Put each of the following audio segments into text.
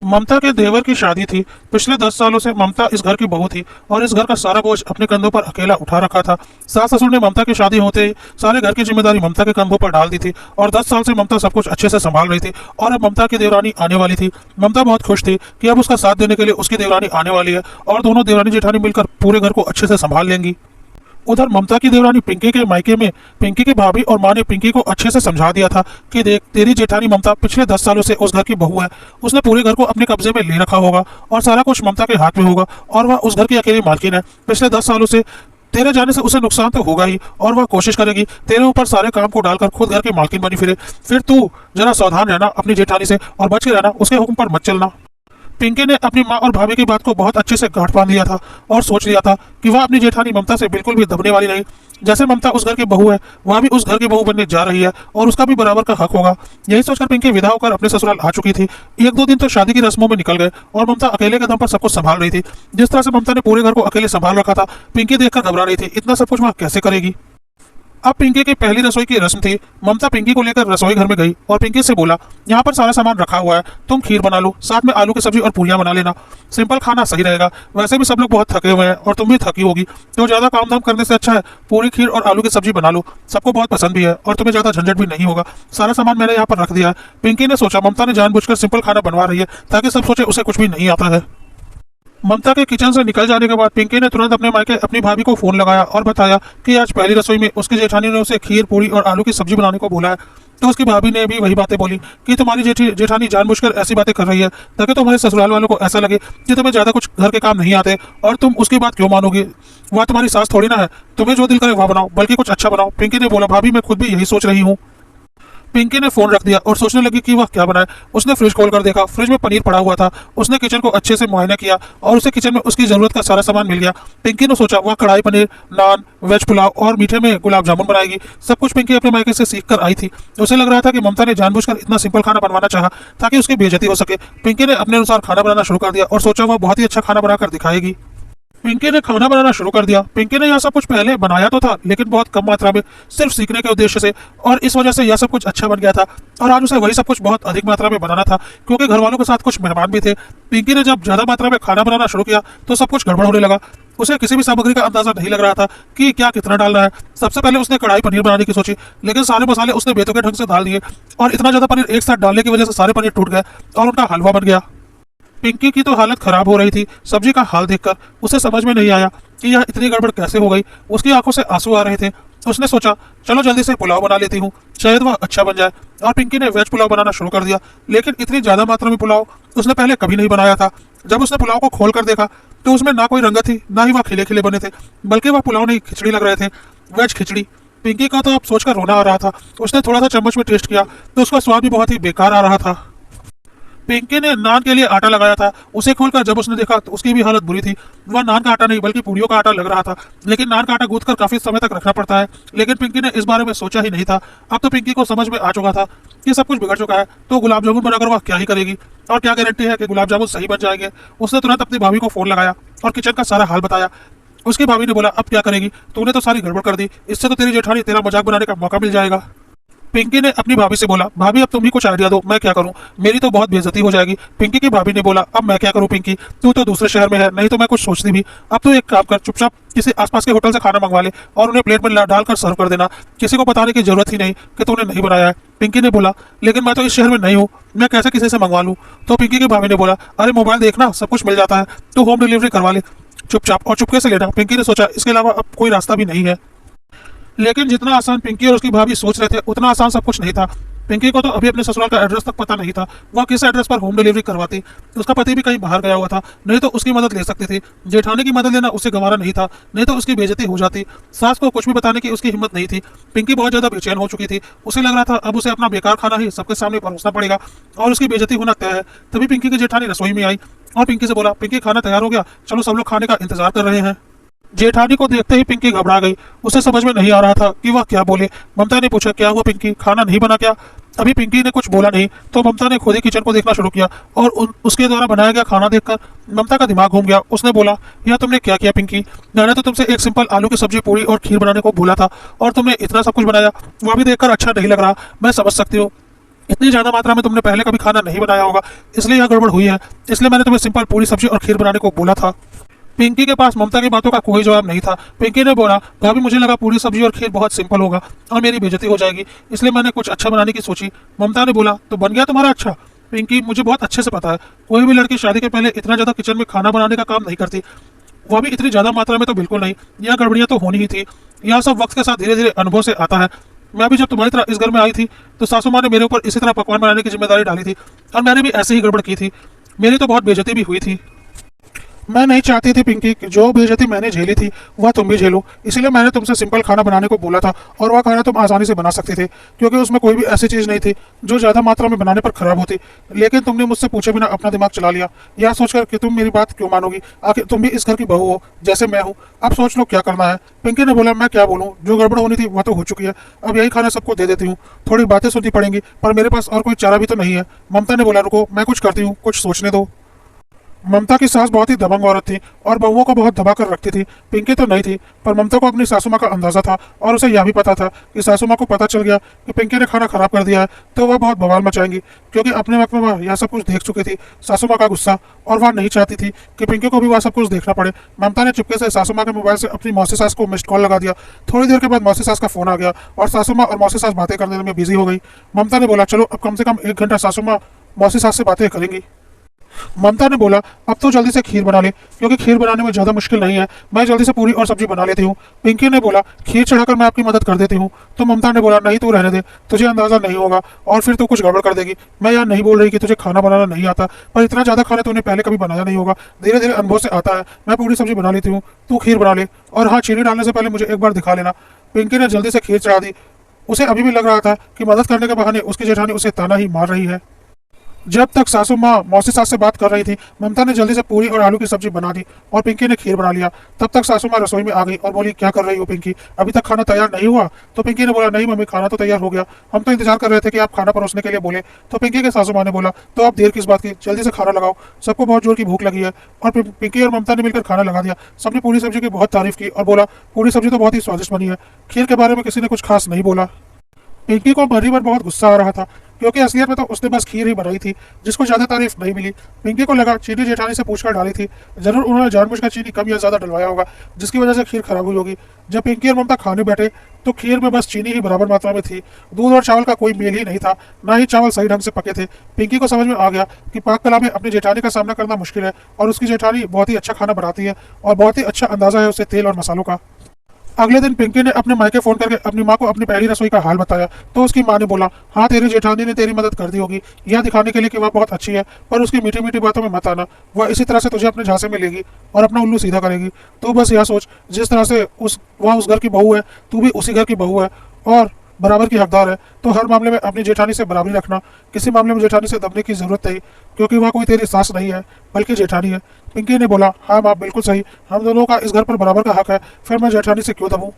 ममता के देवर की शादी थी। पिछले 10 सालों से ममता इस घर की बहू थी और इस घर का सारा बोझ अपने कंधों पर अकेला उठा रखा था। सास ससुर ने ममता की शादी होते ही सारे घर की जिम्मेदारी ममता के कंधों पर डाल दी थी और 10 साल से ममता सब कुछ अच्छे से संभाल रही थी। और अब ममता की देवरानी आने वाली थी। ममता बहुत खुश थी कि अब उसका साथ देने के लिए उसकी देवरानी आने वाली है और दोनों देवरानी जेठानी मिलकर पूरे घर को अच्छे से संभाल लेंगी। उधर ममता की देवरानी पिंकी के मायके में पिंकी की भाभी और माँ ने पिंकी को अच्छे से समझा दिया था कि देख, तेरी जेठानी ममता पिछले 10 सालों से उस घर की बहू है। उसने पूरे घर को अपने कब्जे में ले रखा होगा और सारा कुछ ममता के हाथ में होगा और वह उस घर की अकेली मालकिन है। पिछले 10 सालों से तेरे जाने से उसे नुकसान तो होगा ही और वह कोशिश करेगी तेरे ऊपर सारे काम को डालकर खुद घर की मालकिन बनी फिरे। फिर तू जरा सावधान रहना अपनी जेठानी से और बच के रहना, उसके हुक्म पर मत चलना। पिंकी ने अपनी माँ और भाभी की बात को बहुत अच्छे से गांठ बांध लिया था और सोच लिया था कि वह अपनी जेठानी ममता से बिल्कुल भी दबने वाली नहीं। जैसे ममता उस घर की बहू है, वह भी उस घर की बहू बनने जा रही है और उसका भी बराबर का हक होगा। यही सोचकर पिंकी विदा होकर अपने ससुराल आ चुकी थी। 1-2 दिन तो शादी की रस्मों में निकल गए और ममता अकेले के दम पर सब कुछ संभाल रही थी। जिस तरह से ममता ने पूरे घर को अकेले संभाल रखा था, पिंकी देखकर घबरा रही थी। इतना सब कुछ वह कैसे करेगी। अब पिंकी की पहली रसोई की रस्म थी। ममता पिंकी को लेकर रसोई घर में गई और पिंकी से बोला, यहाँ पर सारा सामान रखा हुआ है, तुम खीर बना लो, साथ में आलू की सब्जी और पूरियां बना लेना। सिंपल खाना सही रहेगा। वैसे भी सब लोग बहुत थके हुए हैं और तुम भी थकी होगी, तो ज्यादा काम धाम करने से अच्छा है पूरी खीर और आलू की सब्जी बना लो। सबको बहुत पसंद भी है और तुम्हें ज्यादा झंझट भी नहीं होगा। सारा सामान मैंने यहाँ पर रख दिया है। पिंकी ने सोचा ममता ने जानबूझकर सिंपल खाना बनवा रही है ताकि सब सोचे उसे कुछ भी नहीं आता है। ममता के किचन से निकल जाने के बाद पिंकी ने तुरंत अपने मायके अपनी भाभी को फोन लगाया और बताया कि आज पहली रसोई में उसकी जेठानी ने उसे खीर पूरी और आलू की सब्जी बनाने को बोला है। तो उसकी भाभी ने भी वही बातें बोली कि तुम्हारी जेठानी जानबूझकर ऐसी बातें कर रही है ताकि तुम्हारे ससुराल वालों को ऐसा लगे कि तुम्हें ज्यादा कुछ घर के काम नहीं आते और तुम उसकी बात क्यों मानोगे। वह तुम्हारी सास थोड़ी ना है, तुम्हें जो दिल करे वह बनाओ, बल्कि कुछ अच्छा बनाओ। पिंकी ने बोला, भाभी मैं खुद भी यही सोच रही हूँ। पिंकी ने फोन रख दिया और सोचने लगी कि वह क्या बनाए। उसने फ्रिज खोलकर देखा, फ्रिज में पनीर पड़ा हुआ था। उसने किचन को अच्छे से मुआयना किया और उसे किचन में उसकी जरूरत का सारा सामान मिल गया। पिंकी ने सोचा वह कढ़ाई पनीर, नान, वेज पुलाव और मीठे में गुलाब जामुन बनाएगी। सब कुछ पिंकी अपने मायके से सीख कर आई थी। उसे लग रहा था कि ममता ने जानबूझकर इतना सिंपल खाना बनवाना चाहा ताकि उसकी बेइज्जती हो सके। पिंकी ने अपने अनुसार खाना बनाना शुरू कर दिया और सोचा वह बहुत ही अच्छा खाना बनाकर दिखाएगी। पिंकी ने खाना बनाना शुरू कर दिया। पिंकी ने यह सब कुछ पहले बनाया तो था, लेकिन बहुत कम मात्रा में, सिर्फ सीखने के उद्देश्य से, और इस वजह से यह सब कुछ अच्छा बन गया था। और आज उसे वही सब कुछ बहुत अधिक मात्रा में बनाना था क्योंकि घर वालों के साथ कुछ मेहमान भी थे। पिंकी ने जब ज्यादा मात्रा में खाना बनाना शुरू किया तो सब कुछ गड़बड़ होने लगा। उसे किसी भी सामग्री का अंदाजा नहीं लग रहा था कि क्या कितना डालना है। सबसे पहले उसने कढ़ाई पनीर बनाने की सोची, लेकिन सारे मसाले उसने बेतुके ढंग से डाल दिए और इतना ज्यादा पनीर एक साथ डालने की वजह से सारे पनीर टूट गए और उनका हलवा बन गया। पिंकी की तो हालत खराब हो रही थी। सब्जी का हाल देखकर उसे समझ में नहीं आया कि यह इतनी गड़बड़ कैसे हो गई। उसकी आंखों से आंसू आ रहे थे। उसने सोचा चलो जल्दी से पुलाव बना लेती हूँ, शायद वह अच्छा बन जाए। और पिंकी ने वेज पुलाव बनाना शुरू कर दिया, लेकिन इतनी ज्यादा मात्रा में पुलाव उसने पहले कभी नहीं बनाया था। जब उसने पुलाव को खोल कर देखा तो उसमें ना कोई रंगत थी, ना ही वह खिले खिले बने थे, बल्कि वह पुलाव नहीं खिचड़ी लग रहे थे, वेज खिचड़ी। पिंकी का तो अब सोचकर रोना आ रहा था। उसने थोड़ा सा चम्मच में टेस्ट किया तो उसका स्वाद भी बहुत ही बेकार आ रहा था। पिंकी ने नान के लिए आटा लगाया था। उसे खोलकर जब उसने देखा तो उसकी भी हालत बुरी थी। वह नान का आटा नहीं बल्कि पूरियों का आटा लग रहा था, लेकिन नान का आटा गूंथकर काफी समय तक रखना पड़ता है। लेकिन पिंकी ने इस बारे में सोचा ही नहीं था। अब तो पिंकी को समझ में आ चुका था कि सब कुछ बिगड़ चुका है, तो गुलाब जामुन बनाकर वह क्या ही करेगी और क्या गारंटी है कि गुलाब जामुन सही बन जाएंगे। उसने तुरंत अपनी भाभी को फोन लगाया और किचन का सारा हाल बताया। उसकी भाभी ने बोला, अब क्या करेगी, तूने तो सारी गड़बड़ कर दी, इससे तो तेरी जेठानी तेरा मजाक बनाने का मौका मिल जाएगा। पिंकी ने अपनी भाभी से बोला, भाभी अब तुम ही कुछ आइडिया दो, मैं क्या करूं, मेरी तो बहुत बेइज्जती हो जाएगी। पिंकी की भाभी ने बोला, अब मैं क्या करूं पिंकी, तू तो दूसरे शहर में है, नहीं तो मैं कुछ सोचती भी। अब तो एक काम कर, चुपचाप किसी आसपास के होटल से खाना मंगवा ले और उन्हें प्लेट में डालकर सर्व कर देना। किसी को बताने की जरूरत ही नहीं कि तूने नहीं बनाया है। पिंकी ने बोला, लेकिन मैं तो इस शहर में नहीं हूँ, मैं कैसे किसी से मंगवा लूँ। तो पिंकी की भाभी ने बोला, अरे मोबाइल देखना, सब कुछ मिल जाता है, तो होम डिलीवरी करवा ले चुपचाप और चुपके से लेना। पिंकी ने सोचा इसके अलावा अब कोई रास्ता भी नहीं है। लेकिन जितना आसान पिंकी और उसकी भाभी सोच रहे थे उतना आसान सब कुछ नहीं था। पिंकी को तो अभी अपने ससुराल का एड्रेस तक पता नहीं था। वह किस एड्रेस पर होम डिलीवरी करवाती। उसका पति भी कहीं बाहर गया हुआ था, नहीं तो उसकी मदद ले सकती थी। जेठानी की मदद लेना उसे गंवारा नहीं था, नहीं तो उसकी बेइज्जती हो जाती। सास को कुछ भी बताने की उसकी हिम्मत नहीं थी। पिंकी बहुत ज्यादा बेचैन हो चुकी थी। उसे लग रहा था अब उसे अपना बेकार खाना ही सबके सामने परोसना पड़ेगा और उसकी बेइज्जती होना तय है। तभी पिंकी की जेठानी रसोई में आई और पिंकी से बोला, पिंकी खाना तैयार हो गया, चलो सब लोग खाने का इंतजार कर रहे हैं। जेठानी को देखते ही पिंकी घबरा गई। उसे समझ में नहीं आ रहा था कि वह क्या बोले। ममता ने पूछा, क्या हुआ पिंकी, खाना नहीं बना क्या। अभी पिंकी ने कुछ बोला नहीं तो ममता ने खुद ही किचन को देखना शुरू किया और उसके द्वारा बनाया गया खाना देखकर ममता का दिमाग घूम गया। उसने बोला, यह तुमने क्या किया पिंकी, मैंने तो तुमसे एक सिंपल आलू की सब्जी, पूरी और खीर बनाने को बोला था और तुमने इतना सब कुछ बनाया। वह भी देखकर अच्छा नहीं लग रहा, मैं समझ सकती हूँ। इतनी ज्यादा मात्रा में तुमने पहले कभी खाना नहीं बनाया होगा, इसलिए यह गड़बड़ हुई है। इसलिए मैंने तुम्हें सिंपल पूरी सब्जी और खीर बनाने को बोला था। पिंकी के पास ममता की बातों का कोई जवाब नहीं था। पिंकी ने बोला, भाभी मुझे लगा पूरी सब्जी और खीर बहुत सिंपल होगा और मेरी बेइज्जती हो जाएगी, इसलिए मैंने कुछ अच्छा बनाने की सोची। ममता ने बोला, तो बन गया तुम्हारा अच्छा? पिंकी, मुझे बहुत अच्छे से पता है, कोई भी लड़की शादी के पहले इतना ज्यादा किचन में खाना बनाने का काम नहीं करती, वो भी इतनी ज्यादा मात्रा में तो बिल्कुल नहीं। यह गड़बड़ियां तो होनी ही थी। यह सब वक्त के साथ धीरे धीरे अनुभव से आता है। मैं भी जब तुम्हारी तरह इस घर में आई थी तो सासू माँ ने मेरे ऊपर इसी तरह पकवान बनाने की जिम्मेदारी डाली थी और मैंने भी ऐसे ही गड़बड़ की थी। मेरी तो बहुत बेइज्जती भी हुई थी। मैं नहीं चाहती थी पिंकी कि जो बेइज्जती मैंने झेली थी वह तुम भी झेलो, इसीलिए मैंने तुमसे सिंपल खाना बनाने को बोला था और वह खाना तुम आसानी से बना सकते थे, क्योंकि उसमें कोई भी ऐसी चीज़ नहीं थी जो ज़्यादा मात्रा में बनाने पर खराब होती। लेकिन तुमने मुझसे पूछे बिना अपना दिमाग चला लिया, यह सोचकर कि तुम मेरी बात क्यों मानोगी, आखिर तुम भी इस घर की बहू हो जैसे मैं हूँ। अब सोच लो क्या करना है। पिंकी ने बोला, मैं क्या बोलूँ, जो गड़बड़ होनी थी वह तो हो चुकी है, अब यही खाना सबको दे देती हूँ। थोड़ी बातें सुननी पड़ेंगी पर मेरे पास और कोई चारा भी तो नहीं है। ममता ने बोला, रुको मैं कुछ करती हूँ, कुछ सोचने दो। ममता की सास बहुत ही दबंग औरत थी और बहुओं को बहुत दबा कर रखती थी। पिंकी तो नहीं थी, पर ममता को अपनी सासू माँ का अंदाजा था और उसे यह भी पता था कि सासू माँ को पता चल गया कि पिंकी ने खाना खराब कर दिया है तो वह बहुत बवाल मचाएंगी, क्योंकि अपने वक्त में वह यह सब कुछ देख चुकी थी, सासू माँ का गुस्सा, और वह नहीं चाहती थी कि पिंकी को भी वह सब कुछ देखना पड़े। ममता ने चुपके से सासू माँ के मोबाइल से अपनी मौसी सास को मिस्ड कॉल लगा दिया। थोड़ी देर के बाद मौसी सास का फोन आ गया और सासू माँ और मौसी सास बातें करने में बिजी हो गई। ममता ने बोला, चलो अब कम से कम 1 घंटा सासू माँ मौसी सास से बातें करेंगी। ममता ने बोला, अब तो जल्दी से खीर बना ले, क्योंकि खीर बनाने में ज़्यादा मुश्किल नहीं है, मैं जल्दी से पूरी और सब्जी बना लेती हूँ। पिंकी ने बोला, खीर चढ़ाकर मैं आपकी मदद कर देती हूँ। तो ममता ने बोला, नहीं तू रहने दे, तुझे अंदाजा नहीं होगा और फिर तू कुछ गड़बड़ कर देगी। मैं यार नहीं बोल रही कि तुझे खाना बनाना नहीं आता, पर इतना ज़्यादा खाना तूने पहले कभी बनाया नहीं होगा, धीरे धीरे अनुभव से आता है। मैं पूरी सब्जी बना लेती हूँ, तू खीर बना ले, और हाँ, चीनी डालने से पहले मुझे एक बार दिखा लेना। पिंकी ने जल्दी से खीर चढ़ा दी। उसे अभी भी लग रहा था कि मदद करने के बहाने उसकी जेठानी उसे ताना ही मार रही है। जब तक सासू माँ मौसी सास से बात कर रही थी, ममता ने जल्दी से पूरी और आलू की सब्जी बना दी और पिंकी ने खीर बना लिया। तब तक सासू माँ रसोई में आ गई और बोली, क्या कर रही हो पिंकी, अभी तक खाना तैयार नहीं हुआ? तो पिंकी ने बोला, नहीं मम्मी, खाना तो तैयार हो गया, हम तो इंतजार कर रहे थे कि आप खाना परोसने के लिए बोले। तो पिंकी के सासू माँ ने बोला, तो अब देर किस बात की, जल्दी से खाना लगाओ, सबको बहुत जोर की भूख लगी है। और पिंकी और ममता ने मिलकर खाना लगा दिया। सबने पूरी सब्जी की बहुत तारीफ की और बोला, पूरी सब्जी तो बहुत ही स्वादिष्ट बनी है। खीर के बारे में किसी ने कुछ खास नहीं बोला। पिंकी को भरी भर बहुत गुस्सा आ रहा था, क्योंकि असलियत में तो उसने बस खीर ही बनाई थी जिसको ज्यादा तारीफ नहीं मिली। पिंकी को लगा चीनी जेठानी से पूछकर डाली थी, जरूर उन्होंने जानबूझकर चीनी कम या ज्यादा डलवाया होगा, जिसकी वजह से खीर खराब हुई होगी। जब पिंकी और ममता खाने बैठे तो खीर में बस चीनी ही बराबर मात्रा में थी, दूध और चावल का कोई मेल ही नहीं था, ना ही चावल सही ढंग से पके थे। पिंकी को समझ में आ गया कि पाक कला में अपनी जेठानी का सामना करना मुश्किल है और उसकी जेठानी बहुत ही अच्छा खाना बनाती है और बहुत ही अच्छा अंदाजा है उसे तेल और मसालों का। अगले दिन पिंकी ने अपने मायके फोन करके अपनी माँ को अपनी पहली रसोई का हाल बताया। तो उसकी माँ ने बोला, हाँ तेरी जेठानी ने तेरी मदद कर दी होगी, यह दिखाने के लिए कि वह बहुत अच्छी है, पर उसकी मीठी मीठी बातों में मत आना, वह इसी तरह से तुझे अपने झांसे में लेगी और अपना उल्लू सीधा करेगी। तो बस यह सोच, जिस तरह से वह उस घर की बहू है, तू भी उसी घर की बहू है और बराबर की हकदार है। तो हर मामले में अपनी जेठानी से बराबरी रखना, किसी मामले में जेठानी से दबने की जरूरत नहीं, क्योंकि वह कोई तेरी सास नहीं है बल्कि जेठानी है। पिंकी ने बोला, हाँ माँ बिल्कुल सही, हम दोनों का इस घर पर बराबर का हक है, फिर मैं जेठानी से क्यों दबूं।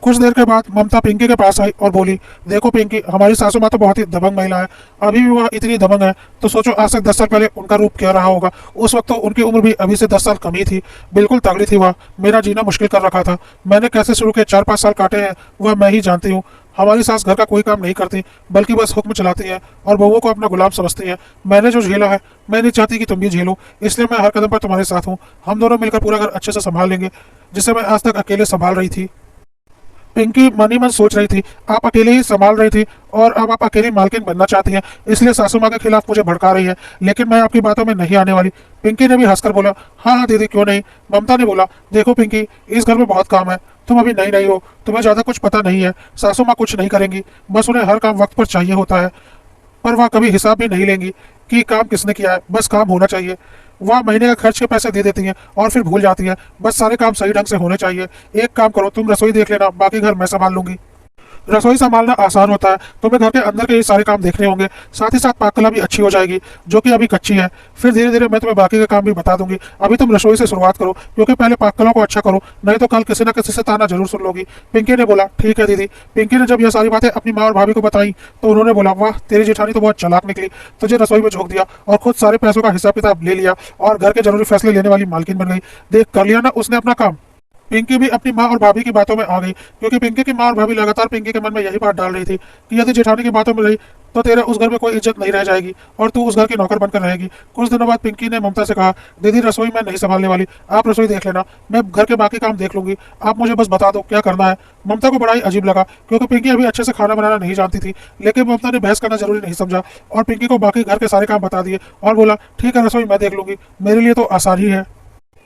कुछ देर के बाद ममता पिंकी के पास आई और बोली, देखो पिंकी, हमारी सासू माँ तो बहुत ही दबंग महिला है, अभी भी वह इतनी दबंग है तो सोचो आज से 10 साल पहले उनका रूप क्या रहा होगा। उस वक्त तो उनकी उम्र भी अभी से 10 साल कम ही थी, बिल्कुल तगड़ी थी वह, मेरा जीना मुश्किल कर रखा था। मैंने कैसे शुरू के 4-5 साल काटे हैं वह मैं ही जानती हूँ। हमारी सास घर का कोई काम नहीं करती बल्कि बस हुक्म चलाती है और बहुओं को अपना गुलाम समझती है। मैंने जो झेला है मैं नहीं चाहती कि तुम भी झेलो, इसलिए मैं हर कदम पर तुम्हारे साथ हूँ। हम दोनों मिलकर पूरा घर अच्छे से संभाल लेंगे, जिसे मैं आज तक अकेले संभाल रही थी। पिंकी मन ही मन सोच रही थी, आप अकेले ही संभाल रही थी और अब आप अकेली मालकिन बनना चाहती हैं, इसलिए सासू माँ के खिलाफ मुझे भड़का रही है, लेकिन मैं आपकी बातों में नहीं आने वाली। पिंकी ने भी हंसकर बोला, हाँ हाँ दीदी क्यों नहीं। ममता ने बोला, देखो पिंकी, इस घर में बहुत काम है, तुम अभी नई नई हो, तुम्हें ज्यादा कुछ पता नहीं है, सासू माँ कुछ नहीं करेंगी, बस उन्हें हर काम वक्त पर चाहिए होता है, पर वह कभी हिसाब भी नहीं लेंगी कि काम किसने किया है, बस काम होना चाहिए। वह महीने का खर्च के पैसे दे देती हैं और फिर भूल जाती है, बस सारे काम सही ढंग से होने चाहिए। एक काम करो, तुम रसोई देख लेना, बाकी घर मैं संभाल लूंगी। रसोई संभालना आसान होता है, तुम्हें घर के अंदर के ही सारे काम देखने होंगे, साथ ही साथ पाक कला भी अच्छी हो जाएगी जो कि अभी कच्ची है, फिर धीरे धीरे मैं तुम्हें बाकी के काम भी बता दूंगी। अभी तुम रसोई से शुरुआत करो, क्योंकि पहले पाक कला को अच्छा करो, नहीं तो कल किसी न किसी से ताना जरूर सुन लोगी। पिंकी ने बोला, ठीक है दीदी। पिंकी ने जब यह सारी बातें अपनी माँ और भाभी को बताई तो उन्होंने बोला, वाह तेरी जेठानी तो बहुत चालाक निकली, तुझे रसोई में झोंक दिया और खुद सारे पैसों का हिसाब किताब ले लिया और घर के जरूरी फैसले लेने वाली मालकिन बन गई। देख कर लिया ना उसने अपना काम। पिंकी भी अपनी माँ और भाभी की बातों में आ गई, क्योंकि पिंकी की माँ और भाभी लगातार पिंकी के मन में यही बात डाल रही थी कि यदि जेठानी की बातों में रही तो तेरे उस घर में कोई इज्जत नहीं रह जाएगी और तू उस घर की नौकर बनकर रहेगी। कुछ दिनों बाद पिंकी ने ममता से कहा, दीदी रसोई मैं नहीं संभालने वाली, आप रसोई देख लेना, मैं घर के बाकी काम देख लूंगी, आप मुझे बस बता दो क्या करना है। ममता को बड़ा ही अजीब लगा क्योंकि पिंकी अभी अच्छे से खाना बनाना नहीं जानती थी, लेकिन ममता ने बहस करना जरूरी नहीं समझा और पिंकी को बाकी घर के सारे काम बता दिए और बोला, ठीक है रसोई मैं देख लूंगी, मेरे लिए तो आसान ही है।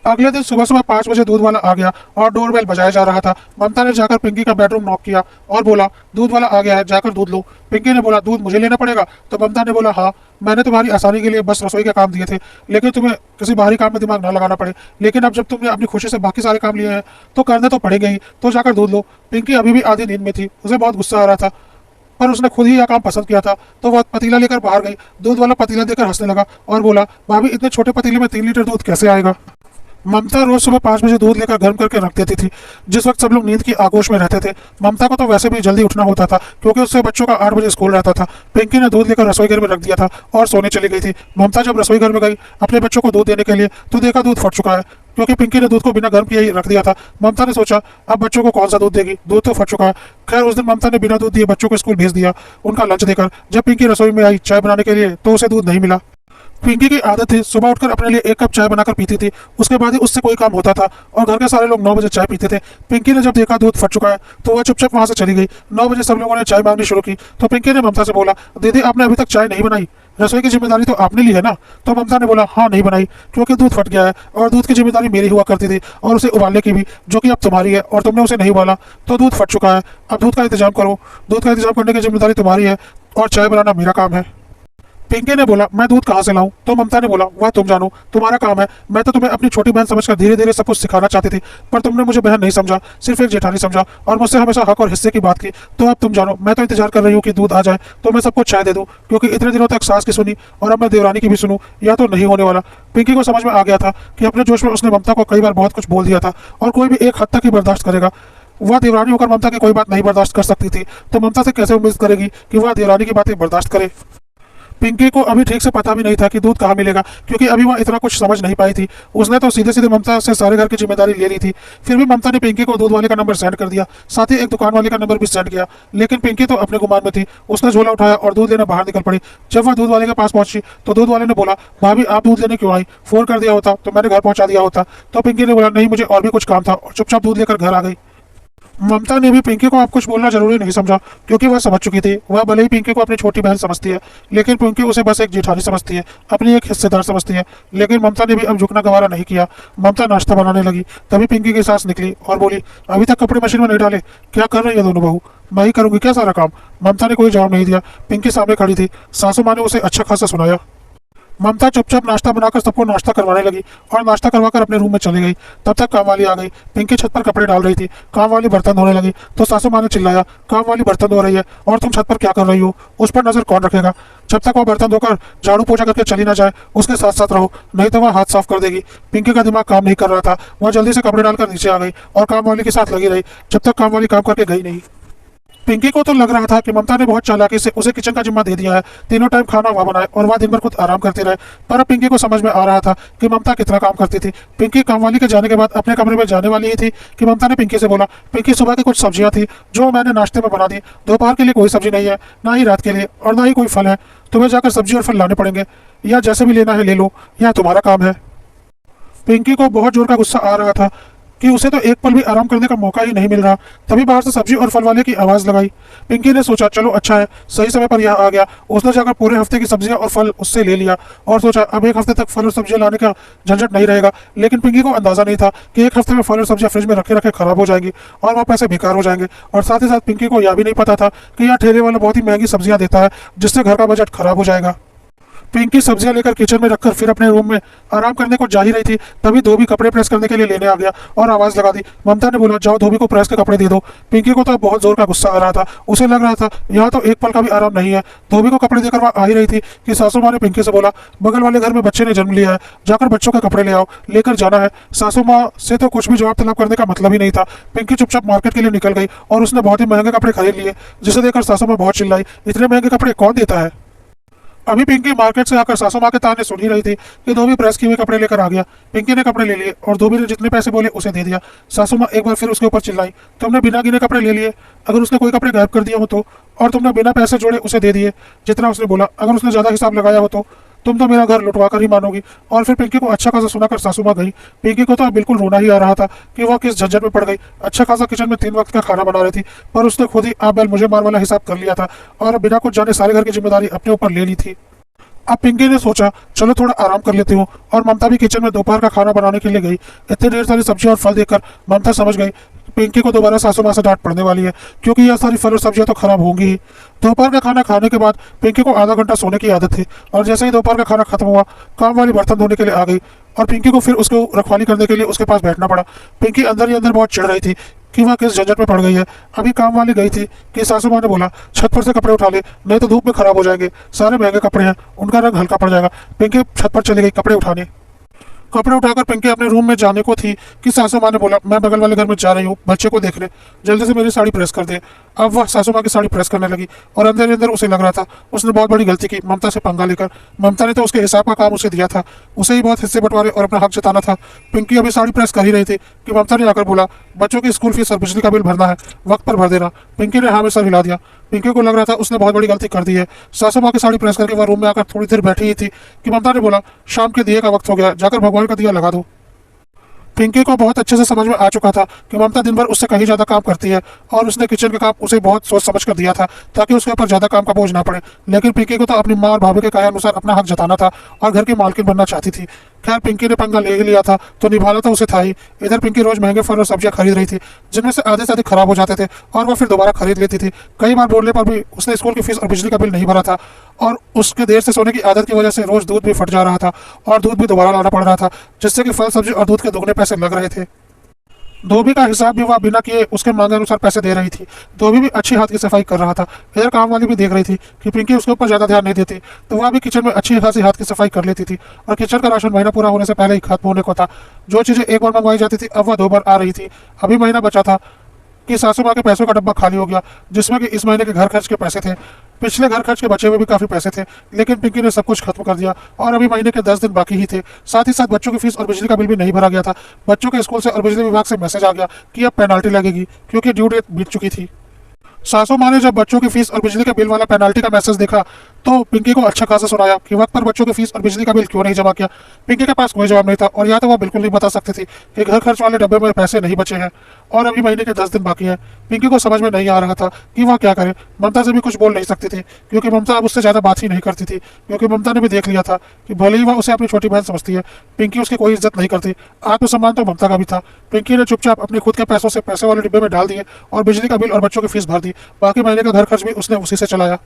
अगले दिन सुबह सुबह 5 बजे दूध वाला आ गया और डोरबेल बजाया जा रहा था। ममता ने जाकर पिंकी का बेडरूम नॉक किया और बोला, दूध वाला आ गया है, जाकर दूध लो। पिंकी ने बोला, दूध मुझे लेना पड़ेगा? तो ममता ने बोला, हाँ, मैंने तुम्हारी आसानी के लिए बस रसोई के काम दिए थे, लेकिन तुम्हें किसी बाहरी काम में दिमाग ना लगाना पड़े, लेकिन अब जब तुमने अपनी खुशी से बाकी सारे काम लिए हैं तो करने तो पड़ेंगे ही, तो जाकर दूध लो। पिंकी अभी भी आधी नींद में थी, उसे बहुत गुस्सा आ रहा था, पर उसने खुद ही यह काम पसंद किया था, तो वह पतीला लेकर बाहर गई। दूध वाला पतीला देकर हंसने लगा और बोला, भाभी इतने छोटे पतीले में 3 लीटर दूध कैसे आएगा? ममता रोज सुबह 5 बजे दूध लेकर गर्म करके रख देती थी, जिस वक्त सब लोग नींद की आगोश में रहते थे। ममता को तो वैसे भी जल्दी उठना होता था क्योंकि उससे बच्चों का 8 बजे स्कूल रहता था। पिंकी ने दूध लेकर रसोई घर में रख दिया था और सोने चली गई थी। ममता जब रसोई घर में गई अपने बच्चों को दूध देने के लिए तो देखा दूध फट चुका है क्योंकि पिंकी ने दूध को बिना गर्म किए ही रख दिया था। ममता ने सोचा, अब बच्चों को कौन सा दूध देगी, दूध तो फट चुका है। खैर उस दिन ममता ने बिना दूध दिए बच्चों को स्कूल भेज दिया उनका लंच देकर। जब पिंकी रसोई में आई चाय बनाने के लिए तो उसे दूध नहीं मिला। पिंकी की आदत थी सुबह उठकर अपने लिए 1 कप चाय बनाकर पीती थी, उसके बाद ही उससे कोई काम होता था और घर के सारे लोग 9 बजे चाय पीते थे। पिंकी ने जब देखा दूध फट चुका है तो वह चुपचाप वहां से चली गई। 9 बजे सब लोगों ने चाय मांगनी शुरू की तो पिंकी ने ममता से बोला, दीदी आपने अभी तक चाय नहीं बनाई, रसोई की जिम्मेदारी तो आपने ली है ना? तो ममता ने बोला, हाँ नहीं बनाई क्योंकि दूध फट गया है और दूध की जिम्मेदारी मेरी हुआ करती थी और उसे उबालने की भी, जो कि अब तुम्हारी है और तुमने उसे नहीं उबाला तो दूध फट चुका है। अब दूध का इंतजाम करो, दूध का इंतजाम करने की जिम्मेदारी तुम्हारी है और चाय बनाना मेरा काम है। पिंकी ने बोला, मैं दूध कहाँ से लाऊं? तो ममता ने बोला, वह तुम जानो, तुम्हारा काम है, मैं तो तुम्हें अपनी छोटी बहन समझकर धीरे धीरे सब कुछ सिखाना चाहती थी, पर तुमने मुझे बहन नहीं समझा, सिर्फ एक जेठानी समझा और मुझसे हमेशा हक और हिस्से की बात की। तो अब तुम जानो, मैं तो इंतजार कर रही हूँ कि दूध आ जाए तो मैं सबको चाय दे दूँ, क्योंकि इतने दिनों तक सास की सुनी और अब मैं देवरानी की भी सुनूं, यह तो नहीं होने वाला। पिंकी को समझ में आ गया था कि अपने जोश में उसने ममता को कई बार बहुत कुछ बोल दिया था और कोई भी एक हद तक ही बर्दाश्त करेगा। वह देवरानी होकर ममता की कोई बात नहीं बर्दाश्त कर सकती थी तो ममता से कैसे उम्मीद करेगी कि वह देवरानी की बातें बर्दाश्त करे। पिंकी को अभी ठीक से पता भी नहीं था कि दूध कहाँ मिलेगा, क्योंकि अभी वह इतना कुछ समझ नहीं पाई थी। उसने तो सीधे सीधे ममता से सारे घर की जिम्मेदारी ले ली थी। फिर भी ममता ने पिंकी को दूध वाले का नंबर सेंड कर दिया, साथ ही एक दुकान वाले का नंबर भी सेंड किया, लेकिन पिंकी तो अपने गुमान में थी। उसने झोला उठाया और दूध लेने बाहर निकल पड़ी। जब वह दूध वाले के पास पहुंची तो दूध वाले ने बोला, भाभी आप दूध लेने क्यों आई? फोन कर दिया होता तो मैंने घर पहुंचा दिया होता। तो पिंकी ने बोला, नहीं मुझे और भी कुछ काम था, और चुपचाप दूध लेकर घर आ गई। ममता ने भी पिंकी को अब कुछ बोलना जरूरी नहीं समझा क्योंकि वह समझ चुकी थी। वह भले ही पिंकी को अपनी छोटी बहन समझती है, लेकिन पिंकी उसे बस एक जेठानी समझती है, अपनी एक हिस्सेदार समझती है। लेकिन ममता ने भी अब झुकना गवारा नहीं किया। ममता नाश्ता बनाने लगी, तभी पिंकी की सास निकली और बोली, अभी तक कपड़े मशीन में नहीं डाले, क्या कर रही है दोनों बहू? मैं ही करूंगी क्या सारा काम? ममता ने कोई जवाब नहीं दिया। पिंकी सामने खड़ी थी, सासू माँ ने उसे अच्छा खासा सुनाया। ममता चुपचाप नाश्ता बनाकर सबको नाश्ता करवाने लगी और नाश्ता करवाकर अपने रूम में चली गई। तब तक काम वाली आ गई। पिंकी छत पर कपड़े डाल रही थी, काम वाली बर्तन धोने लगी तो सासू माँ ने चिल्लाया, काम वाली बर्तन धो रही है और तुम छत पर क्या कर रही हो? उस पर नजर कौन रखेगा? जब तक वह बर्तन धोकर झाड़ू पोछा करके चली ना जाए उसके साथ साथ रहो, नहीं तो वह हाथ साफ कर देगी। पिंकी का दिमाग काम नहीं कर रहा था। वह जल्दी से कपड़े डालकर नीचे आ गई और काम वाली के साथ लगी रही जब तक काम वाली काम करके गई नहीं। पिंकी को तो लग रहा था कि ममता ने बहुत चालाकी से उसे किचन का जिम्मा दे दिया है, तीनों टाइम खाना वह बनाए और वह दिन भर खुद आराम करती रहे। पर अब पिंकी को समझ में आ रहा था कि ममता कितना काम करती थी। पिंकी कामवाली के जाने के बाद अपने कमरे में जाने वाली ही थी कि ममता ने पिंकी से बोला, पिंकी सुबह की कुछ सब्जियां थी जो मैंने नाश्ते में बना दी, दोपहर के लिए कोई सब्जी नहीं है, ना ही रात के लिए और ना ही कोई फल है, तुम्हें जाकर सब्जी और फल लाने पड़ेंगे, या जैसे भी लेना है ले लो, यह तुम्हारा काम है। पिंकी को बहुत जोर का गुस्सा आ रहा था कि उसे तो एक पल भी आराम करने का मौका ही नहीं मिल रहा। तभी बाहर से सब्जी और फल वाले की आवाज लगाई। पिंकी ने सोचा, चलो अच्छा है, सही समय पर यह आ गया। उसने जाकर पूरे हफ्ते की सब्जियां और फल उससे ले लिया और सोचा अब एक हफ्ते तक फल और सब्जियां लाने का झंझट नहीं रहेगा। लेकिन पिंकी को अंदाजा नहीं था कि एक हफ्ते में फल और सब्जियां फ्रिज में रखे रखे खराब हो जाएंगी और वह पैसे बेकार हो जाएंगे। और साथ ही साथ पिंकी को यह भी नहीं पता था कि यह ठेले वाला बहुत ही महंगी सब्जियां देता है, जिससे घर का बजट खराब हो जाएगा। पिंकी सब्जियां लेकर किचन में रखकर फिर अपने रूम में आराम करने को जा ही रही थी, तभी धोबी कपड़े प्रेस करने के लिए लेने आ गया और आवाज लगा दी। ममता ने बोला, जाओ धोबी को प्रेस के कपड़े दे दो। पिंकी को तो बहुत जोर का गुस्सा आ रहा था। उसे लग रहा था यहाँ तो एक पल का भी आराम नहीं है। धोबी को कपड़े देकर वह आ ही रही थी कि सासू माँ ने पिंकी से बोला, बगल वाले घर में बच्चे ने जन्म लिया है, जाकर बच्चों के कपड़े ले आओ, लेकर जाना है। सासू माँ से तो कुछ भी जवाब तलब करने का मतलब ही नहीं था। पिंकी चुपचाप मार्केट के लिए निकल गई और उसने बहुत ही महंगे कपड़े खरीद लिए, जिसे देखकर सासू माँ बहुत चिल्लाई, इतने महंगे कपड़े कौन देता है? अभी पिंकी मार्केट से आकर सासू माँ के ताने सुन ही रही थी कि धोबी प्रेस किए हुए कपड़े लेकर आ गया। पिंकी ने कपड़े ले लिए और धोबी ने जितने पैसे बोले उसे दे दिया। सासू माँ एक बार फिर उसके ऊपर चिल्लाई, तुमने बिना गिने कपड़े ले लिए, अगर उसने कोई कपड़े गायब कर दिए हो तो, और तुमने बिना पैसे जोड़े उसे दे दिए जितना उसने बोला, अगर उसने ज्यादा हिसाब लगाया हो तो तुम तो मेरा घर लुटवा कर ही मानोगी। और फिर पिंकी को अच्छा खासा सुनाकर सासू माँ गई। पिंकी को तो अब बिल्कुल रोना ही आ रहा था कि वह किस झंझट में पड़ गई। अच्छा खासा किचन में 3 वक्त का खाना बना रही थी, पर उसने खुद ही आप बैल मुझे मार वाला हिसाब कर लिया था और बिना कुछ जाने सारे घर की जिम्मेदारी अपने ऊपर ले ली थी। अब पिंकी ने सोचा चलो थोड़ा आराम कर लेती हूँ, और ममता भी किचन में दोपहर का खाना बनाने के लिए गई। इतनी ढेर सारी सब्जियां और फल देखकर ममता समझ गई पिंकी को दोबारा सासू माँ से डांट पड़ने वाली है, क्योंकि यह सारी फल और सब्जियां तो खराब होंगी ही। दोपहर का खाना खाने के बाद पिंकी को आधा घंटा सोने की आदत थी, और जैसे ही दोपहर का खाना खत्म हुआ काम वाली बर्तन धोने के लिए आ गई, और पिंकी को फिर उसको रखवाली करने के लिए उसके पास बैठना पड़ा। पिंकी अंदर ही अंदर बहुत चिढ़ रही थी कि वह किस झंझट में पड़ गई है। अभी काम वाली गई थी कि सासू माँ ने बोला छत पर से कपड़े उठा ले, नहीं तो धूप में खराब हो जाएंगे, सारे महंगे कपड़े हैं, उनका रंग हल्का पड़ जाएगा। पिंकी छत पर चली गई कपड़े उठाने। कपड़े उठाकर पिंकी अपने रूम में जाने को थी कि सासू माँ ने बोला मैं बगल वाले घर में जा रही हूँ बच्चे को देखने, जल्दी से मेरी साड़ी प्रेस कर दे। अब वह सासू माँ की साड़ी प्रेस करने लगी, और अंदर ही अंदर उसे लग रहा था उसने बहुत बड़ी गलती की ममता से पंगा लेकर। ममता ने तो उसके हिसाब का काम उसे दिया था, उसे ही बहुत हिस्से बंटवारे और अपना हक जताना था। पिंकी अभी साड़ी प्रेस कर ही रही थी कि ममता ने आकर बोला बच्चों की स्कूल फीस और बिजली का बिल भरना है, वक्त पर भर देना। पिंकी ने हाँ में सर हिला दिया। पिंकी को लग रहा था उसने बहुत बड़ी गलती कर दी है। सासू माँ की साड़ी प्रेस करके वह रूम में आकर थोड़ी देर बैठी ही थी कि ममता ने बोला शाम के दिए का वक्त हो गया, जाकर भगवान का दिया लगा दो। पिंकी को बहुत अच्छे से समझ में आ चुका था कि ममता दिन भर उससे कहीं ज्यादा काम करती है, और उसने किचन का काम उसे बहुत सोच समझ कर दिया था ताकि उसके ऊपर ज्यादा काम का बोझ ना पड़े। लेकिन पिंकी को तो अपनी माँ और भाभी के कहे अनुसार अपना हक जताना था और घर की मालकिन बनना चाहती थी। खैर पिंकी ने पंगा ले ही लिया था तो निभाना तो उसे था ही। इधर पिंकी रोज महंगे फल और सब्जियां खरीद रही थी, जिनमें से आधे से अधिक खराब हो जाते थे और वह फिर दोबारा खरीद लेती थी। कई बार बोलने पर भी उसने स्कूल की फीस और बिजली का बिल नहीं भरा था, और उसके देर से सोने की आदत की वजह से रोज दूध भी फट जा रहा था और दूध भी दोबारा लाना पड़ रहा था, जिससे कि फल सब्जी और दूध के दुगने पैसे लग रहे थे। धोबी का हिसाब भी वह बिना किए उसके मांगे अनुसार पैसे दे रही थी। धोबी भी अच्छी हाथ की सफाई कर रहा था। इधर काम वाली भी देख रही थी कि पिंकी उसके ऊपर ज्यादा ध्यान नहीं देती, तो वह भी किचन में अच्छी खासी हाथ की सफाई कर लेती थी, और किचन का राशन महीना पूरा होने से पहले ही खत्म होने को था। जो चीजें एक बार मंगवाई जाती थी अब वह 2 बार आ रही थी। अभी महीना बचा था कि सासू माँ के पैसों का डब्बा खाली हो गया, जिसमें कि इस महीने के घर खर्च के पैसे थे। पिछले घर खर्च के बचे हुए भी काफी पैसे थे, लेकिन पिंकी ने सब कुछ खत्म कर दिया और अभी महीने के 10 दिन बाकी ही थे। साथ ही साथ बच्चों की फीस और बिजली का बिल भी नहीं भरा गया था। बच्चों के स्कूल से और बिजली विभाग से मैसेज आ गया कि अब पेनाल्टी लगेगी, क्योंकि ड्यू डेट बीत चुकी थी। सासू माँ ने जब बच्चों की फीस और बिजली के बिल वाला पेनाल्टी का मैसेज देखा तो पिंकी को अच्छा खासा सुनाया कि वक्त पर बच्चों की फीस और बिजली का बिल क्यों नहीं जमा किया। पिंकी के पास कोई जवाब नहीं था, और या तो वह बिल्कुल नहीं बता सकती थी कि घर खर्च वाले डब्बे में पैसे नहीं बचे हैं और अभी महीने के 10 दिन बाकी हैं। पिंकी को समझ में नहीं आ रहा था कि वह क्या करे। ममता से भी कुछ बोल नहीं सकती थी, क्योंकि ममता अब उससे ज्यादा बात ही नहीं करती थी, क्योंकि ममता ने भी देख लिया था कि भले ही वह उसे अपनी छोटी बहन समझती है, पिंकी उसकी कोई इज्जत नहीं करती। आत्मसम्मान तो ममता का भी था। पिंकी ने चुपचाप अपने खुद के पैसों से पैसे वाले डिब्बे में डाल दिए और बिजली का बिल और बच्चों की फीस भर दी। बाकी महीने का घर खर्च भी उसने उसी से चलाया।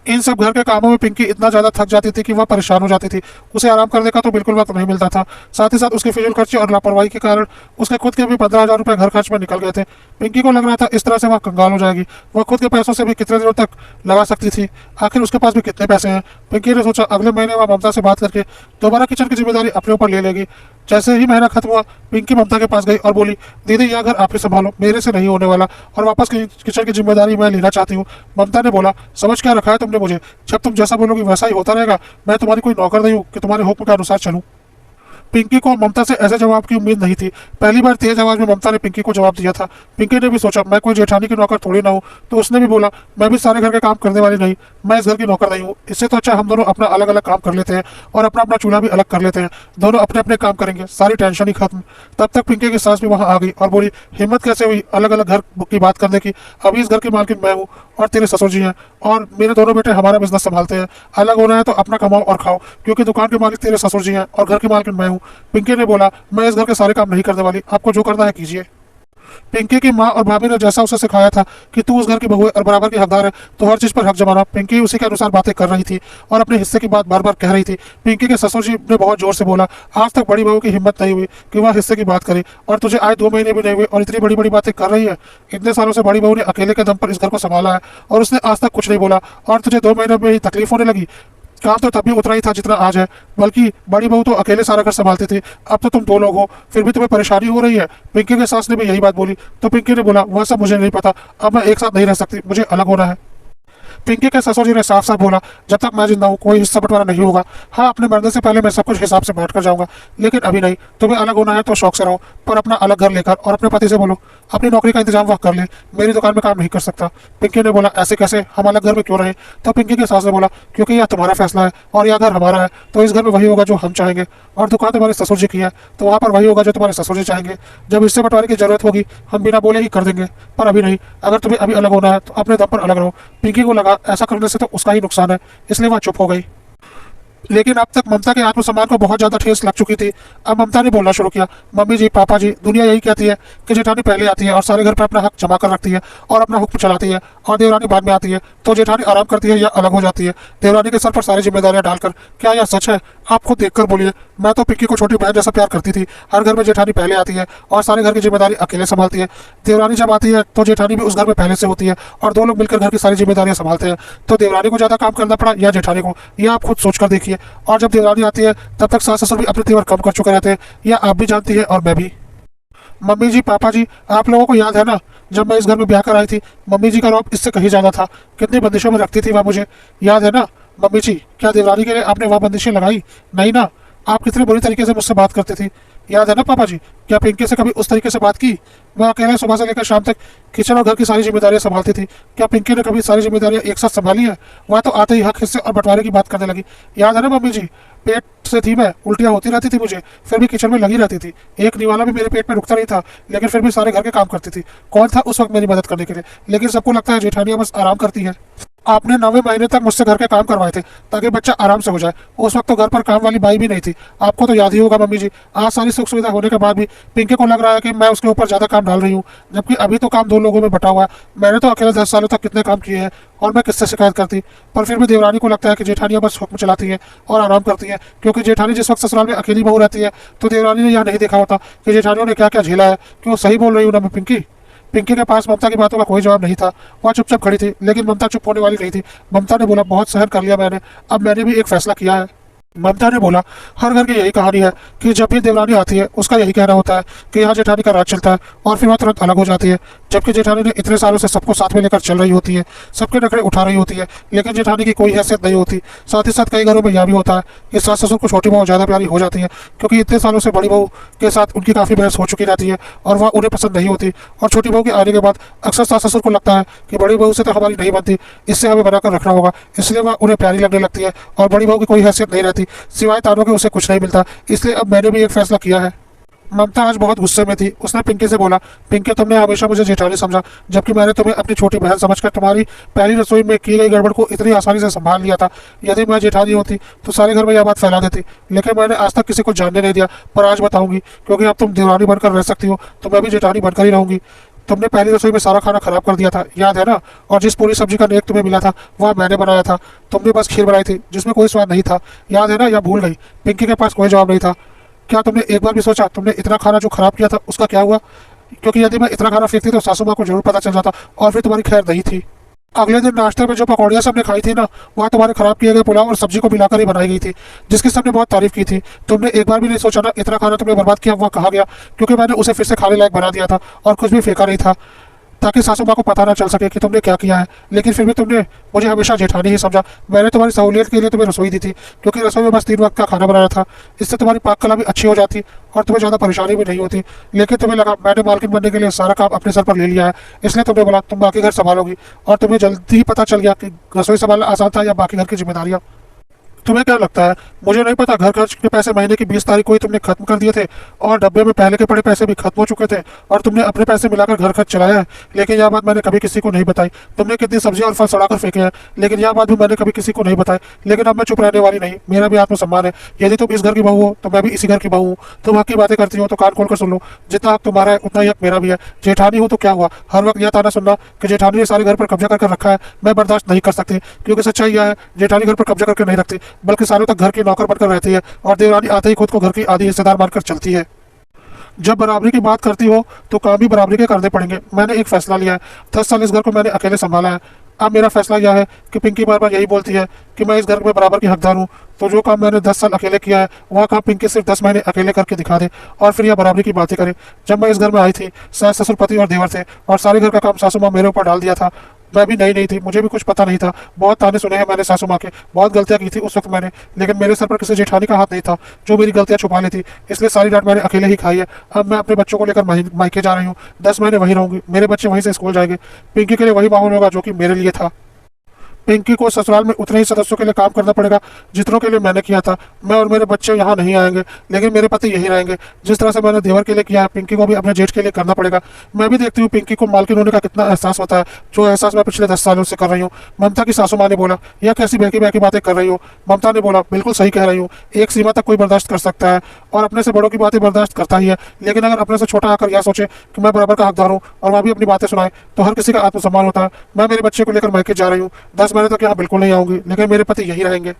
इन सब घर के कामों में पिंकी इतना ज्यादा थक जाती थी कि वह परेशान हो जाती थी। उसे आराम करने का तो बिल्कुल वक्त नहीं मिलता था। साथ ही साथ उसके फिजूल खर्चे और लापरवाही के कारण उसके खुद के भी 15,000 रुपए घर खर्च में निकल गए थे। पिंकी को लग रहा था इस तरह से वह कंगाल हो जाएगी। वह खुद के पैसों से भी कितने दिनों तक लगा सकती थी, आखिर उसके पास भी कितने पैसे हैं। पिंकी ने सोचा अगले महीने वह ममता से बात करके दोबारा किचन की जिम्मेदारी अपने ऊपर ले लेगी। जैसे ही महीना खत्म हुआ पिंकी ममता के पास गई और बोली दीदी यह घर आप ही संभालो, मेरे से नहीं होने वाला, और वापस किचन की जिम्मेदारी मैं लेना चाहती हूँ। ममता ने बोला समझ क्या रखा है तुमने मुझे, जब तुम जैसा बोलोगी वैसा ही होता रहेगा। मैं तुम्हारी कोई नौकर नहीं हूँ कि तुम्हारे हुक्म के अनुसार चलूँ। पिंकी को ममता से ऐसे जवाब की उम्मीद नहीं थी। पहली बार तेज आवाज में ममता ने पिंकी को जवाब दिया था। पिंकी ने भी सोचा मैं कोई जेठानी की नौकर थोड़ी ना हूँ, तो उसने भी बोला मैं भी सारे घर के काम करने वाली नहीं, मैं इस घर की नौकर नहीं हूँ। इससे तो अच्छा हम दोनों अपना अलग अलग काम कर लेते हैं और अपना अपना चूल्हा भी अलग कर लेते हैं, दोनों अपने अपने काम करेंगे, सारी टेंशन ही खत्म। तब तक पिंकी की सास भी वहां आ गई और बोली हिम्मत कैसे हुई अलग अलग घर की बात करने की, अभी इस घर की मालकिन मैं हूँ और तेरे ससुर जी हैं, और मेरे दोनों बेटे हमारा बिजनेस संभालते हैं। अलग होना है तो अपना कमाओ और खाओ, क्योंकि दुकान के मालिक तेरे ससुर जी हैं और घर की मालकिन मैं हूँ। पिंकी ने बोला मैं इस घर के सारे काम नहीं करने वाली, आपको जो करना है कीजिए। पिंकी की माँ और भाभी ने जैसा उसे सिखाया था कि तू उस घर की बहू है और बराबर की हकदार है, तो हर चीज पर हक जमाना। पिंकी उसी के अनुसार बातें कर रही थी और अपने हिस्से की बात बार बार कह रही थी। पिंकी के ससुर जी ने बहुत जोर से बोला आज तक बड़ी बहू की हिम्मत नहीं हुई कि वह हिस्से की बात करे, और तुझे आज 2 महीने भी नहीं हुए और इतनी बड़ी बड़ी बातें कर रही है। इतने सालों से बड़ी बहू ने अकेले के दम पर इस घर को संभाला है और उसने आज तक कुछ नहीं बोला, और तुझे 2 महीने में ही तकलीफ होने लगी। काम तो तब भी उतना ही था जितना आज है, बल्कि बड़ी बहू तो अकेले सारा घर संभालते थे, अब तो तुम 2 लोग हो, फिर भी तुम्हें परेशानी हो रही है। पिंकी के सास ने भी यही बात बोली, तो पिंकी ने बोला वह सब मुझे नहीं पता, अब मैं एक साथ नहीं रह सकती, मुझे अलग होना है। पिंकी के ससुर जी ने साफ साफ बोला, जब तक मैं जिंदा हूँ कोई हिस्सा बंटवारा नहीं होगा। हाँ, अपने मरने से पहले मैं सब कुछ हिसाब से बांट कर जाऊंगा, लेकिन अभी नहीं। तुम्हें अलग होना है तो शौक से रहो, पर अपना अलग घर लेकर। और अपने पति से बोलो अपनी नौकरी का इंतजाम वह कर ले, मेरी दुकान में काम नहीं कर सकता। पिंकी ने बोला, ऐसे कैसे, हम अलग घर में क्यों रहे? तो पिंकी के सास ने बोला, क्योंकि यह तुम्हारा फैसला है और यह घर हमारा है, तो इस घर में वही होगा जो हम चाहेंगे, और दुकान तुम्हारे ससुर जी की है तो वहाँ पर वही होगा जो तुम्हारे ससुर जी चाहेंगे। जब हिस्से बंटवारे की जरूरत होगी हम बिना बोले ही कर देंगे, पर अभी नहीं। अगर तुम्हें अभी अलग होना है तो अपने दम पर अलग रहो। पिंकी को लगा ऐसा करने से तो उसका ही नुकसान है, इसलिए वह चुप हो गई। लेकिन अब तक ममता के आत्मसम्मान को बहुत ज्यादा ठेस लग चुकी थी। अब ममता ने बोलना शुरू किया, मम्मी जी, पापा जी, दुनिया यही कहती है कि जेठानी पहले आती है और सारे घर पर अपना हक जमा कर रखती है और अपना हुक्म चलाती है, और देवरानी बाद में आती है तो जेठानी आराम करती है या अलग हो जाती है देवरानी के सर पर सारी जिम्मेदारियां डालकर। क्या यह सच है? आप खुद देखकर बोलिए। मैं तो पिंकी को छोटी बहन जैसा प्यार करती थी। हर घर में जेठानी पहले आती है और सारे घर की जिम्मेदारी अकेले संभालती है। देवरानी जब आती है तो जेठानी भी उस घर में पहले से होती है और दो लोग मिलकर घर की सारी जिम्मेदारियां संभालते हैं। तो देवरानी को ज्यादा काम करना पड़ा या जेठानी को, यह आप खुद सोचकर देखिए। और जब देवरानी आती है तब तक सास ससुर भी अपने तेवर कम कर चुके रहते हैं, यह आप भी जानती है और मैं भी। मम्मी जी, पापा जी, आप लोगों को याद है ना, जब मैं इस घर में ब्याह कर आई थी मम्मी जी का रौब इससे कहीं ज्यादा था। कितनी बंदिशों में रखती थी वह मुझे, याद है ना? मम्मी जी, क्या देवरानी के लिए आपने वह बंदिशें लगाई? नहीं ना। आप कितने बुरी तरीके से मुझसे बात करती थी, याद है ना पापा जी? क्या पिंकी से कभी उस तरीके से बात की? वह अकेले सुबह से लेकर शाम तक किचन और घर की सारी जिम्मेदारियां संभालती थी। क्या पिंकी ने कभी सारी जिम्मेदारियां एक साथ संभाली है? वह तो आते ही हक, हिस्से और बंटवारे की बात करने लगी, याद है ना मम्मी जी? पेट से थी मैं, उल्टियां होती रहती थी मुझे, फिर भी किचन में लगी रहती थी। एक निवाला भी मेरे पेट में रुकता नहीं था, लेकिन फिर भी सारे घर के काम करती थी। कौन था उस वक्त मेरी मदद करने के लिए? लेकिन सबको लगता है जेठानियां बस आराम करती है। आपने 9वें महीने तक मुझसे घर के काम करवाए थे ताकि बच्चा आराम से हो जाए। उस वक्त तो घर पर काम वाली बाई भी नहीं थी, आपको तो याद ही होगा मम्मी जी। आज सारी सुख सुविधा होने के बाद भी पिंकी को लग रहा है कि मैं उसके ऊपर ज्यादा काम डाल रही हूँ, जबकि अभी तो काम दो लोगों में बटा हुआ है। मैंने तो अकेले 10 सालों तक कितने काम किए हैं और मैं किससे शिकायत करती। पर फिर भी देवरानी को लगता है कि जेठानियां बस हुक्म चलाती है और आराम करती है, क्योंकि जेठानी जिस वक्त ससुराल में अकेली बहू रहती है तो देवरानी ने यह नहीं देखा होता कि जेठानियों ने क्या क्या झेला है। क्यों, सही बोल रही हूँ ना मैं पिंकी? पिंकी के पास ममता की बातों का कोई जवाब नहीं था, वह चुपचाप खड़ी थी। लेकिन ममता चुप होने वाली नहीं थी। ममता ने बोला, बहुत सहन कर लिया मैंने, अब मैंने भी एक फैसला किया है। ममता ने बोला, हर घर की यही कहानी है कि जब भी देवरानी आती है उसका यही कहना होता है कि यहाँ जेठानी का राज चलता है, और फिर वह तुरंत अलग हो जाती है। जबकि जेठानी ने इतने सालों से सबको साथ में लेकर चल रही होती है, सबके नखरे उठा रही होती है, लेकिन जेठानी की कोई हैसियत नहीं होती। साथ ही साथ कई घरों में यह भी होता है कि सास ससुर को छोटी बहू ज्यादा प्यारी हो जाती है, क्योंकि इतने सालों से बड़ी बहू के साथ उनकी काफी बहस हो चुकी रहती है और वह उन्हें पसंद नहीं होती। और छोटी बहू के आने के बाद अक्सर सास ससुर को लगता है कि बड़ी बहू से तो हमारी नहीं बनती, इससे हमें बनाकर रखना होगा, इसलिए वह उन्हें प्यारी लगने लगती है और बड़ी बहू की कोई हैसियत नहीं रहती, सिवाय तानों के उसे कुछ नहीं मिलता। इसलिए अब मैंने भी एक फैसला किया है। ममता आज बहुत गुस्से में थी। उसने पिंकी से बोला, पिंकी, तुमने हमेशा मुझे जेठानी समझा, जबकि मैंने तुम्हें अपनी छोटी बहन समझकर तुम्हारी पहली रसोई में की गई गड़बड़ को इतनी आसानी से संभाल लिया था। यदि मैं जेठानी होती तो सारे घर में यह बात फैला देती, लेकिन मैंने आज तक किसी को जानने नहीं दिया। पर आज बताऊंगी, क्योंकि अब तुम देवरानी बनकर रह सकती हो तो मैं भी जेठानी बनकर ही रहूंगी। तुमने पहली रसोई में सारा खाना खराब कर दिया था, याद है ना? और जिस पूरी सब्जी का नेक तुम्हें मिला था वह मैंने बनाया था। तुमने बस खीर बनाई थी जिसमें कोई स्वाद नहीं था, याद है ना? या भूल गई? पिंकी के पास कोई जवाब नहीं था। क्या तुमने एक बार भी सोचा तुमने इतना खाना जो खराब किया था उसका क्या हुआ? क्योंकि यदि मैं इतना खाना फेंकती तो सासू माँ को जरूर पता चल जाता और फिर तुम्हारी खैर नहीं थी। अगले दिन नाश्ते में जो पकौड़ियाँ सबने खाई थी ना, वहाँ तुम्हारे खराब किए गए पुलाव और सब्जी को मिलाकर ही बनाई गई थी, जिसकी सबने बहुत तारीफ की थी। तुमने एक बार भी नहीं सोचा ना इतना खाना तुमने बर्बाद किया वह कहा गया, क्योंकि मैंने उसे फिर से खाने लायक बना दिया था और कुछ भी फेंका नहीं था, ताकि सासू माँ को पता ना चल सके कि तुमने क्या किया है। लेकिन फिर भी तुमने मुझे हमेशा जेठानी ही समझा। मैंने तुम्हारी सहूलियत के लिए तुम्हें रसोई दी थी, क्योंकि रसोई में बस 3 वक्त का खाना बनाना था। इससे तुम्हारी पाक कला भी अच्छी हो जाती और तुम्हें ज़्यादा परेशानी भी नहीं होती। लेकिन तुम्हें लगा मैंने मालकिन बनने के लिए सारा काम अपने सर पर ले लिया है, इसलिए तुमने बोला तुम बाकी घर संभालोगी, और तुम्हें जल्दी ही पता चल गया कि रसोई संभालना आसान था या बाकी घर की जिम्मेदारियाँ। तुम्हें क्या लगता है? मुझे नहीं पता, घर खर्च के पैसे महीने की 20 तारीख को ही तुमने खत्म कर दिए थे और डब्बे में पहले के पड़े पैसे भी खत्म हो चुके थे और तुमने अपने पैसे मिलाकर घर खर्च चलाया है। लेकिन यह बात मैंने कभी किसी को नहीं बताई। तुमने कितनी सब्जियां और फल सड़ाकर फेंके हैं, लेकिन यह बात भी मैंने कभी किसी को नहीं बताई। लेकिन अब मैं चुप रहने वाली नहीं, मेरा भी आत्मसम्मान है। यदि तुम इस घर की बहू हो तो मैं भी इसी घर की बहू हूँ। तुम हक की बातें करती हो तो कान खोलकर सुन लो, जितना हक तुम्हारा है उतना ही हक मेरा भी है। जेठानी हो तो क्या हुआ, हर वक्त यह ताना सुनना कि जेठानी ने सारे घर पर कब्जा कर रखा है, मैं बर्दाश्त नहीं कर सकती। क्योंकि सच्चाई यह है, जेठानी घर पर कब्जा करके नहीं रखती, बल्कि सालों तक घर की नौकर बनकर रहती है और देवरानी आते ही खुद को घर की आधी हिस्सेदार मानकर चलती है। जब बराबरी की बात करती हो तो काम भी बराबरी के करने पड़ेंगे। मैंने एक फैसला लिया है, 10 साल इस घर को मैंने अकेले संभाला है। अब मेरा फैसला यह है कि पिंकी बार बार यही बोलती है कि मैं इस घर में बराबर की हकदार हूँ, तो जो काम मैंने 10 साल अकेले किया है वह काम पिंकी सिर्फ 10 महीने अकेले करके दिखा दे और फिर यह बराबरी की बातें करे। जब मैं इस घर में आई थी सास ससुर पति और देवर थे और सारे घर का काम सासू माँ मेरे ऊपर डाल दिया था। मैं भी नई नहीं थी, मुझे भी कुछ पता नहीं था। बहुत ताने सुने हैं मैंने सासू माँ के, बहुत गलतियां की थी उस वक्त मैंने, लेकिन मेरे सर पर किसी जेठानी का हाथ नहीं था जो मेरी गलतियां छुपा लेती। इसलिए सारी डांट मैंने अकेले ही खाई है। अब मैं अपने बच्चों को लेकर मायके जा रही हूँ। 10 महीने वहीं रहूंगी, मेरे बच्चे वहीं से स्कूल जाएंगे। पिंकी के लिए वही माहौल होगा जो कि मेरे लिए था। पिंकी को ससुराल में उतने ही सदस्यों के लिए काम करना पड़ेगा जितनों के लिए मैंने किया था। मैं और मेरे बच्चे यहाँ नहीं आएंगे, लेकिन मेरे पति यही रहेंगे। जिस तरह से मैंने देवर के लिए किया है, पिंकी को भी अपने जेठ के लिए करना पड़ेगा। मैं भी देखती हूँ पिंकी को मालकिन होने का कितना एहसास होता है, जो एहसास मैं पिछले 10 सालों से कर रही हूँ। ममता की सासू माँ ने बोला, यह कैसी बहकी बहकी बातें कर रही हो। ममता ने बोला, बिल्कुल सही कह रही हूँ। एक सीमा तक कोई बर्दाश्त कर सकता है और अपने से बड़ों की बातें बर्दाश्त करता ही है, लेकिन अगर अपने से छोटा आकर यह सोचे कि मैं बराबर का हकदार हूँ और वह भी अपनी बातें सुनाए, तो हर किसी का आत्मसम्मान होता है। मैं मेरे बच्चे को लेकर मायके जा रही हूँ। 10 महीने तक यहाँ बिल्कुल नहीं आऊंगी, लेकिन मेरे पति यही रहेंगे।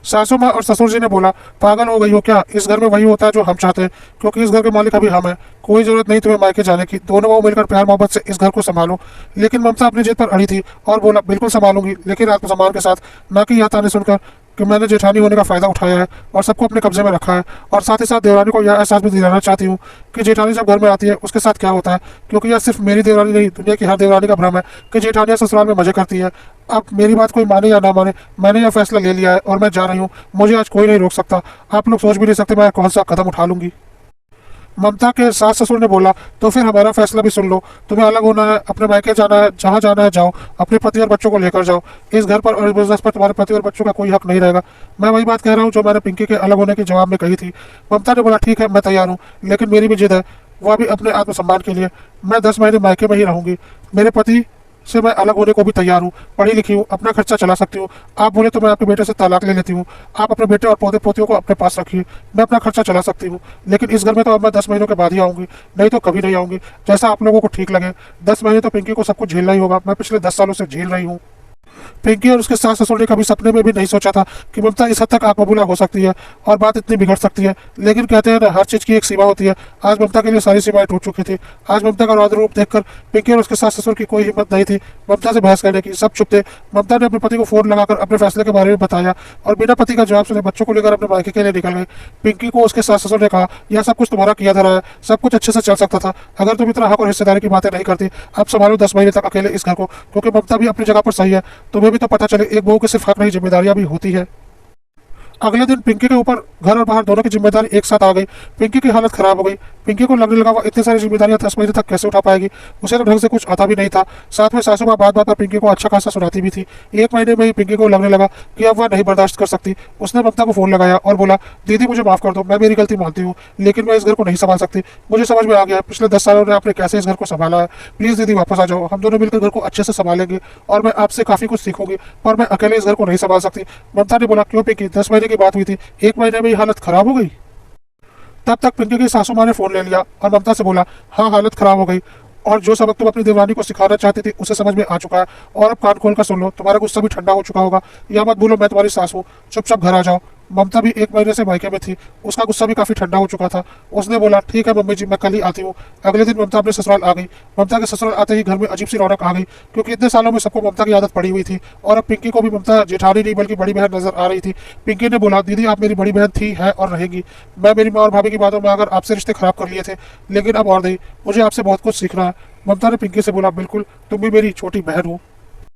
सासू माँ और ससुर जी ने बोला, पागल हो गई हो क्या? इस घर में वही होता है जो हम चाहते हैं, क्योंकि इस घर के मालिक अभी हम हैं। कोई जरूरत नहीं तुम्हें मायके जाने की, दोनों बहू मिलकर प्यार मोहब्बत से इस घर को संभालो। लेकिन ममता अपनी जिद पर अड़ी थी और बोला, बिल्कुल संभालूंगी, लेकिन आत्मसम्मान के साथ, न कि यह ताने सुनकर कि मैंने जेठानी होने का फायदा उठाया है और सबको अपने कब्जे में रखा है। और साथ ही साथ देवरानी को यह एहसास भी दिलाना चाहती हूँ कि जेठानी जब घर में आती है उसके साथ क्या होता है, क्योंकि यह सिर्फ मेरी देवरानी नहीं, दुनिया की हर देवरानी का भ्रम है कि जेठानियाँ ससुराल में मजे करती है। अब मेरी बात कोई माने या ना माने, मैंने यह फैसला ले लिया है और मैं जा रही हूँ। मुझे आज कोई नहीं रोक सकता। आप लोग सोच भी नहीं सकते मैं कौन सा कदम उठा लूंगी। ममता के सास ससुर ने बोला, तो फिर हमारा फैसला भी सुन लो। तुम्हें अलग होना है, अपने मायके जाना है, जहाँ जाना है जाओ, अपने पति और बच्चों को लेकर जाओ। इस घर पर और इस बिजनेस पर तुम्हारे पति और बच्चों का कोई हक नहीं रहेगा। मैं वही बात कह रहा हूँ जो मैंने पिंकी के अलग होने के जवाब में कही थी। ममता ने बोला, ठीक है मैं तैयार हूँ, लेकिन मेरी भी जिद है, वह भी अपने आत्मसम्मान के लिए। मैं 10 महीने मायके में ही रहूंगी। मेरे पति से मैं अलग होने को भी तैयार हूँ। पढ़ी लिखी हूँ, अपना खर्चा चला सकती हूँ। आप बोले तो मैं आपके बेटे से तलाक ले लेती हूँ। आप अपने बेटे और पोते पोतियों को अपने पास रखिए, मैं अपना खर्चा चला सकती हूँ। लेकिन इस घर में तो अब मैं 10 महीनों के बाद ही आऊंगी, नहीं तो कभी नहीं आऊंगी, जैसा आप लोगों को ठीक लगे। 10 महीने तो पिंकी को सब कुछ झेलना ही होगा। मैं पिछले 10 सालों से झेल रही हूँ। पिंकी और उसके सास ससुर ने कभी सपने में भी नहीं सोचा था कि ममता इस हद तक आग बबूला हो सकती है और बात इतनी बिगड़ सकती है। लेकिन कहते हैं ना, हर चीज की एक सीमा होती है। आज ममता के लिए सारी सीमाएं टूट चुकी थी। आज ममता का रौद्र रूप देखकर पिंकी और उसके सास ससुर की कोई हिम्मत नहीं थी ममता से बहस करने की। सब चुप थे। ममता ने अपने पति को फोन लगाकर अपने फैसले के बारे में बताया और बिना पति का जवाब सुने बच्चों को लेकर अपने मायके के लिए निकल गई। पिंकी को उसके सास ससुर ने कहा, यह सब कुछ तुम्हारा किया धरा है, सब कुछ अच्छे से चल सकता था अगर तुम इतना हक और हिस्सेदारी की बातें नहीं करती। अब संभालो 10 महीने तक अकेले इस घर को, क्योंकि ममता भी अपनी जगह पर सही है। तुम्हें भी तो पता चले, एक बहू के सिर्फ हक नहीं, जिम्मेदारियां भी होती है। अगले दिन पिंकी के ऊपर घर और बाहर दोनों की जिम्मेदारी एक साथ आ गई। पिंकी की हालत खराब हो गई। पिंकी को लगने लगा वो इतनी सारी जिम्मेदारियां 10 महीने तक कैसे उठा पाएगी। उसे तो ढंग से कुछ आता भी नहीं था। साथ में सासू माँ बात बात पर पिंकी को अच्छा खासा सुनाती भी थी। 1 महीने में ही पिंकी को लगने लगा कि अब वह नहीं बर्दाश्त कर सकती। उसने ममता को फोन लगाया और बोला, दीदी मुझे माफ कर दो, मैं मेरी गलती मानती हूँ, लेकिन मैं इस घर को नहीं संभाल सकती। मुझे समझ में आ गया पिछले 10 सालों में आपने कैसे इस घर को संभाला है। प्लीज दीदी वापस आ जाओ, हम दोनों मिलकर घर को अच्छे से संभालेंगे और मैं आपसे काफी कुछ सीखूंगी, पर मैं अकेले इस घर को नहीं संभाल सकती। ममता ने बोला, क्यों पिंकी, 10 महीने की बात हुई थी, 1 महीने में ही हालत खराब हो गई। तब तक पिंकी की सासू माँ ने फोन ले लिया और ममता से बोला, हाँ हालत खराब हो गई और जो सबक तुम अपनी देवरानी को सिखाना चाहती थी उसे समझ में आ चुका है। और अब कान खोल कर सुन लो, तुम्हारा गुस्सा भी ठंडा हो चुका होगा। या मत भूलो मैं तुम्हारी सास हूँ, चुपचाप घर आ जाओ। ममता भी 1 महीने से मायके में थी, उसका गुस्सा भी काफी ठंडा हो चुका था। उसने बोला, ठीक है मम्मी जी, मैं कल ही आती हूँ। अगले दिन ममता अपने ससुराल आ गई। ममता के ससुराल आते ही घर में अजीब सी रौनक आ गई, क्योंकि इतने सालों में सबको ममता की आदत पड़ी हुई थी और अब पिंकी को भी ममता जेठानी नहीं बल्कि बड़ी बहन नजर आ रही थी। पिंकी ने बोला, दीदी आप मेरी बड़ी बहन थी, है और रहेगी। मैं मेरी माँ और भाभी की बातों में अगर आपसे रिश्ते खराब कर लिए थे, लेकिन अब और नहीं, मुझे आपसे बहुत कुछ सीखना है। ममता ने पिंकी से बोला, बिल्कुल, तुम भी मेरी छोटी बहन हो।